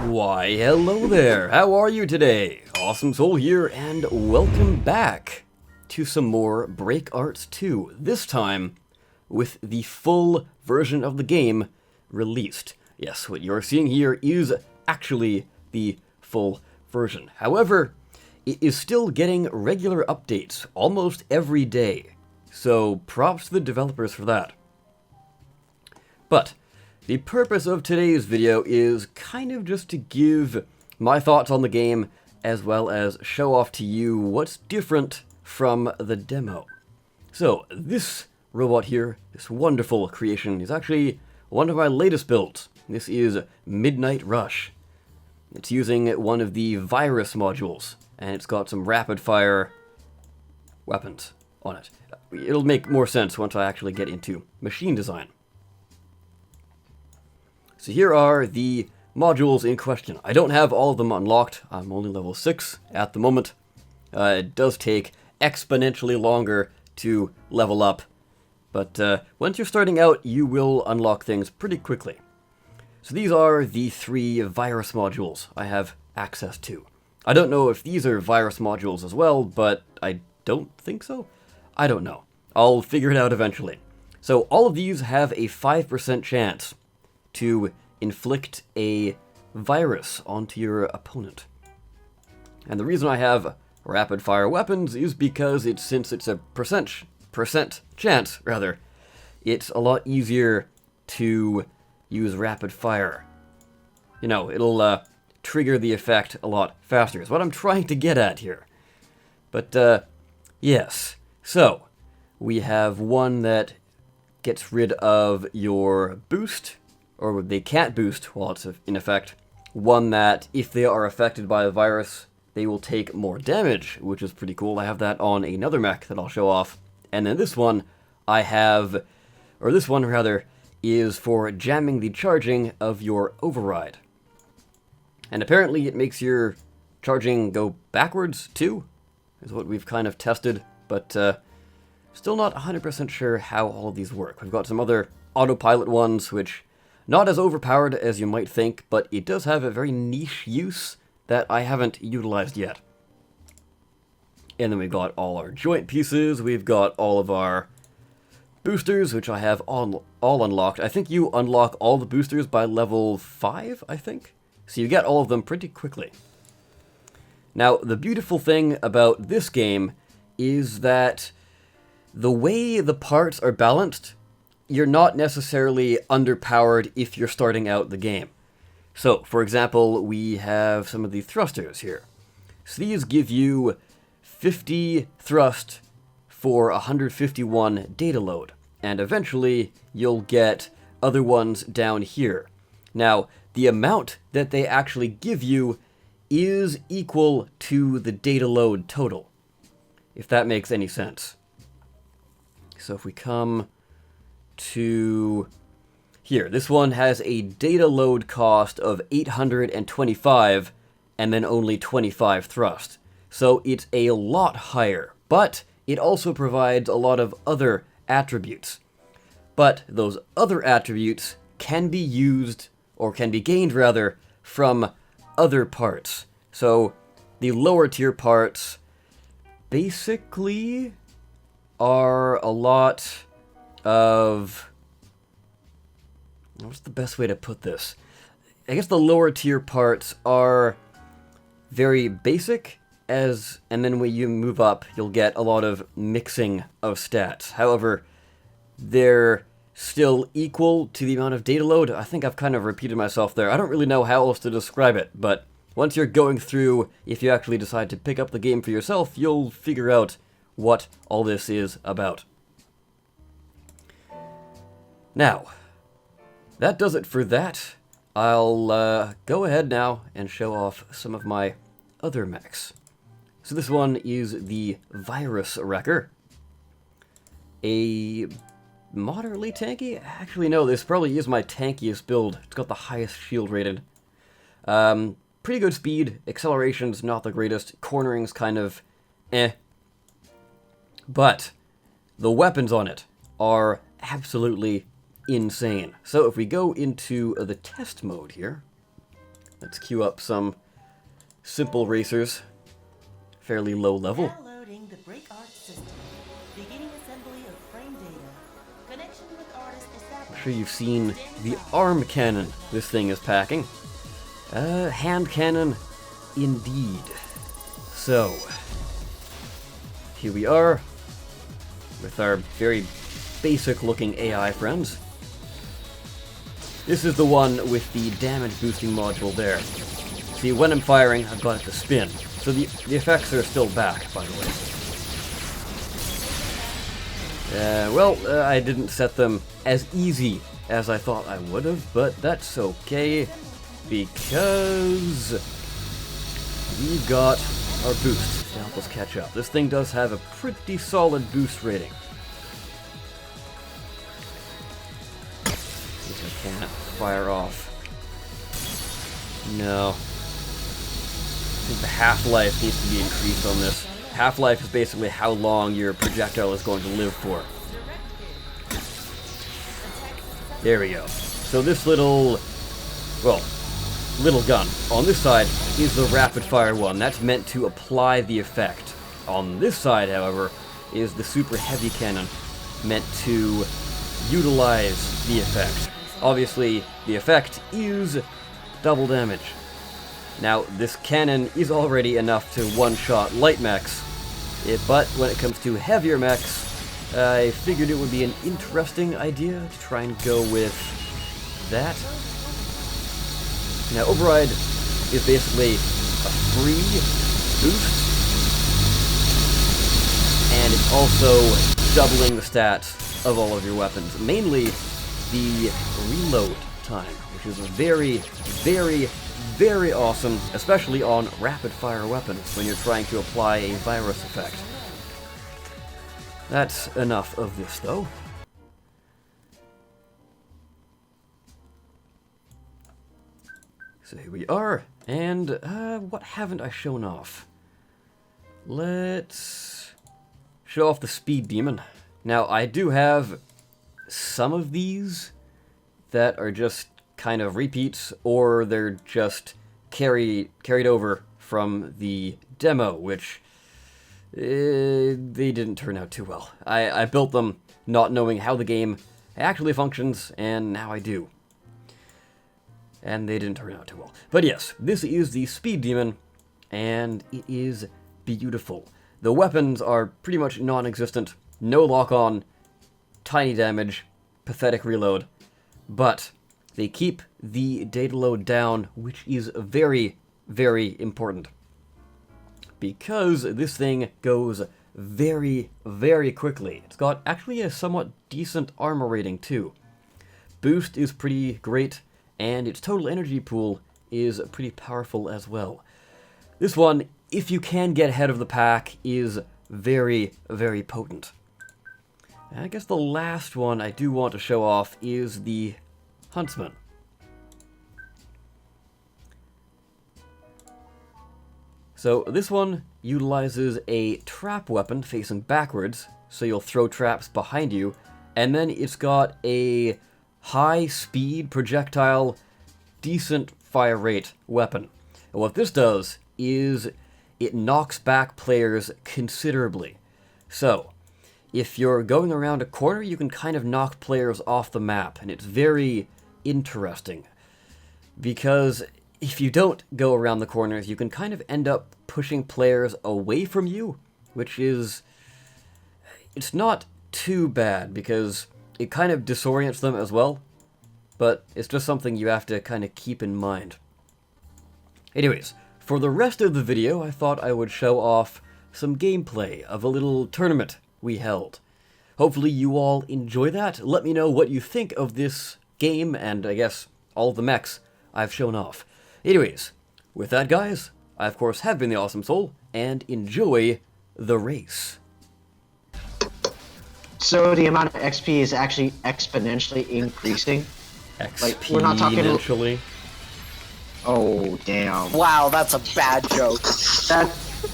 Why, hello there! How are you today? Awesome Soul here, and welcome back to some more Break Arts 2. This time, with the full version of the game released. Yes, what you're seeing here is actually the full version. However, it is still getting regular updates almost every day. So, props to the developers for that. But the purpose of today's video is kind of just to give my thoughts on the game, as well as show off to you what's different from the demo. So, this robot here, this wonderful creation, is actually one of my latest builds. This is Midnight Rush. It's using one of the virus modules, and it's got some rapid-fire weapons on it. It'll make more sense once I actually get into machine design. So here are the modules in question. I don't have all of them unlocked. I'm only level 6 at the moment. It does take exponentially longer to level up. But once you're starting out, you will unlock things pretty quickly. So these are the 3 virus modules I have access to. I don't know if these are virus modules as well, but I don't think so. I don't know. I'll figure it out eventually. So all of these have a 5% chance to inflict a virus onto your opponent. And the reason I have rapid fire weapons is because since it's a percent chance, it's a lot easier to use rapid fire. You know, it'll trigger the effect a lot faster, is what I'm trying to get at here. But, yes. So, we have one that gets rid of your boost, or they can't boost while it's in effect. One that, if they are affected by a virus, they will take more damage, which is pretty cool. I have that on another mech that I'll show off. And then this one is for jamming the charging of your override. And apparently it makes your charging go backwards, too, is what we've kind of tested, but still not 100% sure how all of these work. We've got some other autopilot ones, which not as overpowered as you might think, but it does have a very niche use that I haven't utilized yet. And then we've got all our joint pieces, we've got all of our boosters, which I have all unlocked. I think you unlock all the boosters by level 5, I think? So you get all of them pretty quickly. Now, the beautiful thing about this game is that the way the parts are balanced, you're not necessarily underpowered if you're starting out the game. So, for example, we have some of the thrusters here. So these give you 50 thrust for 151 data load. And eventually, you'll get other ones down here. Now, the amount that they actually give you is equal to the data load total, if that makes any sense. So if we come to here, this one has a data load cost of 825 and then only 25 thrust. So it's a lot higher, but it also provides a lot of other attributes. But those other attributes can be used, or can be gained rather, from other parts. So the lower tier parts basically are a lot of, what's the best way to put this? I guess the lower tier parts are very basic, and then when you move up, you'll get a lot of mixing of stats. However, they're still equal to the amount of data load. I think I've kind of repeated myself there. I don't really know how else to describe it, but once you're going through, if you actually decide to pick up the game for yourself, you'll figure out what all this is about. Now, that does it for that. I'll go ahead now and show off some of my other mechs. So this one is the Virus Wrecker. A moderately tanky? Actually, no, this probably is my tankiest build. It's got the highest shield rated. Pretty good speed. Acceleration's not the greatest. Cornering's kind of eh. But the weapons on it are absolutely insane. So if we go into the test mode here, Let's queue up some simple racers, fairly low level. Downloading the brake art system. Beginning assembly of frame data. Connection with artist established. I'm sure you've seen the arm cannon this thing is packing. Hand cannon, indeed. So, here we are, with our very basic-looking AI friends. This is the one with the damage-boosting module there. See, when I'm firing, I've got it to spin. So the effects are still back, by the way. I didn't set them as easy as I thought I would have, but that's okay, because we've got our boost to help us catch up. This thing does have a pretty solid boost rating. I can't fire off. No. I think the half-life needs to be increased on this. Half-life is basically how long your projectile is going to live for. There we go. So this little gun on this side is the rapid-fire one. That's meant to apply the effect. On this side, however, is the super heavy cannon, meant to utilize the effect. Obviously, the effect is double damage. Now, this cannon is already enough to one-shot light mechs, but when it comes to heavier mechs, I figured it would be an interesting idea to try and go with that. Now, Override is basically a free boost, and it's also doubling the stats of all of your weapons. Mainly the reload time, which is very, very, very awesome, especially on rapid-fire weapons when you're trying to apply a virus effect. That's enough of this, though. So here we are, and what haven't I shown off? Let's show off the Speed Demon. Now, I do have some of these that are just kind of repeats, or they're just carried over from the demo, which they didn't turn out too well. I built them not knowing how the game actually functions, and now I do. And they didn't turn out too well. But yes, this is the Speed Demon, and it is beautiful. The weapons are pretty much non-existent, no lock-on, tiny damage, pathetic reload, but they keep the data load down, which is very, very important. Because this thing goes very, very quickly. It's got actually a somewhat decent armor rating too. Boost is pretty great, and its total energy pool is pretty powerful as well. This one, if you can get ahead of the pack, is very, very potent. And I guess the last one I do want to show off is the Huntsman. So this one utilizes a trap weapon facing backwards, so you'll throw traps behind you, and then it's got a high-speed projectile, decent fire rate weapon. And what this does is it knocks back players considerably. So, if you're going around a corner, you can kind of knock players off the map, and it's very interesting. Because if you don't go around the corners, you can kind of end up pushing players away from you, which is... it's not too bad, because it kind of disorients them as well, but it's just something you have to kind of keep in mind. Anyways, for the rest of the video, I thought I would show off some gameplay of a little tournament we held. Hopefully you all enjoy that. Let me know what you think of this game, and I guess all of the mechs I've shown off. Anyways, with that guys, I of course have been the Awesome Soul, and enjoy the race. So the amount of XP is actually exponentially increasing? Like, we're not talking... Exponentially. Oh, damn. Wow, that's a bad joke.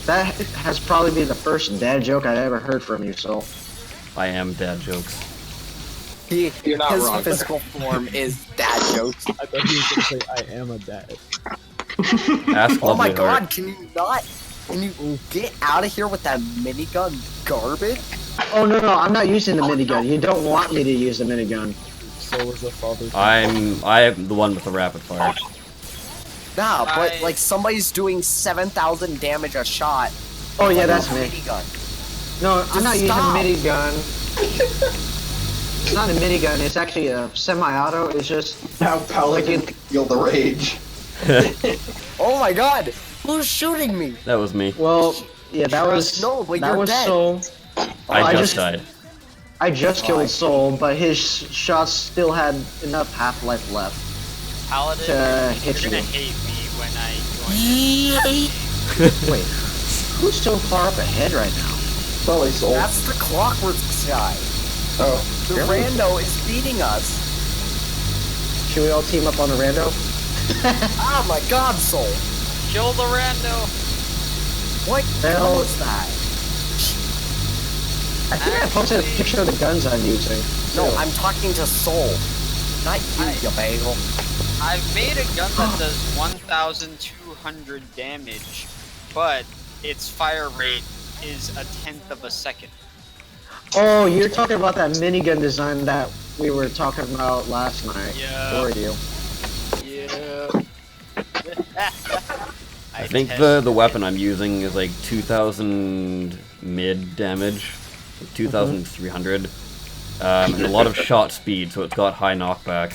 That has probably been the first dad joke I've ever heard from you, Soul. I am dad jokes. You're not His wrong. His physical form is dad jokes. I thought he was going to say, I am a dad. Ask Oh my Lovely god, Heart. can you not? Can you get out of here with that minigun garbage? Oh no, no, I'm not using the minigun. You don't want me to use the minigun. So was the father. I am the one with the rapid fire. Nah, but like somebody's doing 7,000 damage a shot. Oh yeah, with that's a me. minigun. No, I'm not using a stop. minigun. It's not a minigun. It's actually a semi-auto. It's just Now Paladin can feel the rage. Oh my god, who's shooting me? That was me. well, yeah, that was No, but that you're was dead. Soul. I I just just- died. I just killed Soul, but his shots still had enough half-life left. Paladin, To hit you're gonna you. hate me when I join. Wait, who's so far up ahead right now? Probably soul. That's the clockwork guy. Oh. The Really? rando is beating us. Should we all team up on a rando? Oh my god, Soul. Kill the rando. What Hell. was that? I think I posted a picture of the guns I'm using. No, So- I'm talking to Soul. Not you, you bagel. I've made a gun that does 1,200 damage, but its fire rate is 1/10 of a second. Oh, you're talking about that minigun design that we were talking about last night. Yeah. Or you? Yeah. I think the weapon I'm using is like 2,000 mid damage, 2,300, and a lot of shot speed, so it's got high knockback.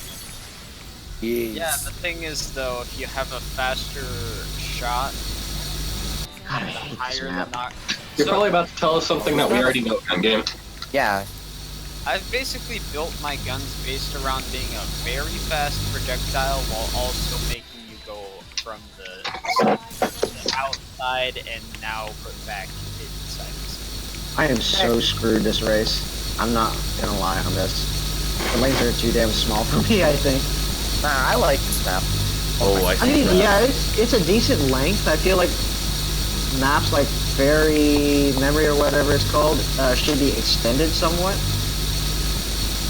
Yeah, the thing is though, if you have a faster shot, God, I hate this higher the map. knock. You're So, probably about to tell us something that we already know on game. Yeah. I've basically built my guns based around being a very fast projectile while also making you go from the outside and now put back inside. I am so screwed this race. I'm not gonna lie on this. The lanes are too damn small for me, I think. Nah, I like this map. Oh, I I see. mean, that. yeah, it's a decent length. I feel like maps like Fairy Memory or whatever it's called should be extended somewhat.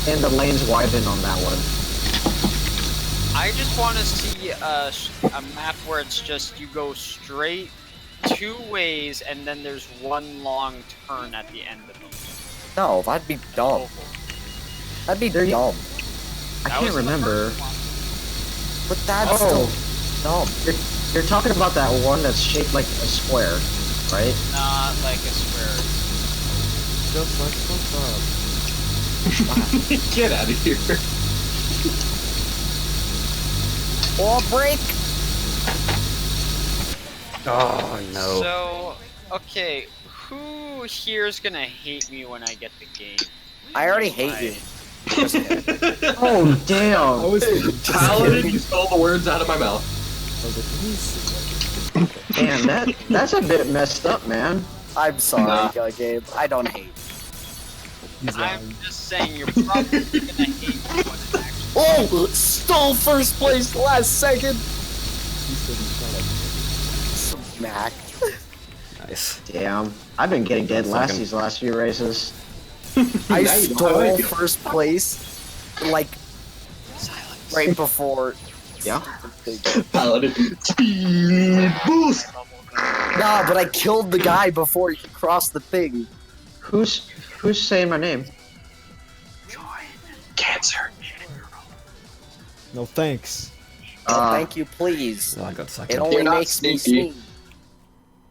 And the lanes widened on that one. I just want to see a map where it's just you go straight 2 ways and then there's one long turn at the end of it. No, that'd be dumb. That'd be dumb. I That can't was the remember. But that's Oh. still dumb. You're talking about that one that's shaped like a square, right? Not like a square. Just like SpongeBob. Get out of here. Or break. Oh no. So, okay, who here is gonna hate me when I get the game? I already hate you. Oh damn! Paladin, you stole the words out of my mouth. I was like, "Please." Damn, that's a bit messed up, man. I'm sorry, Nah. Gabe. I don't hate. He's I'm lying. just saying you're probably gonna hate me when it actually. Oh! Stole first place last second! He said he's not like Smack. Nice. Damn, I've been getting dead last Second. these last few races. I Now you know how I stole feel. first place, like, right before. Yeah. Paladin. Speed boost. Nah, but I killed the guy before he crossed the thing. Who's saying my name? Cancer. No thanks. Oh, thank you, please. Oh, I got It second. only You're not makes me sneaky. sneeze.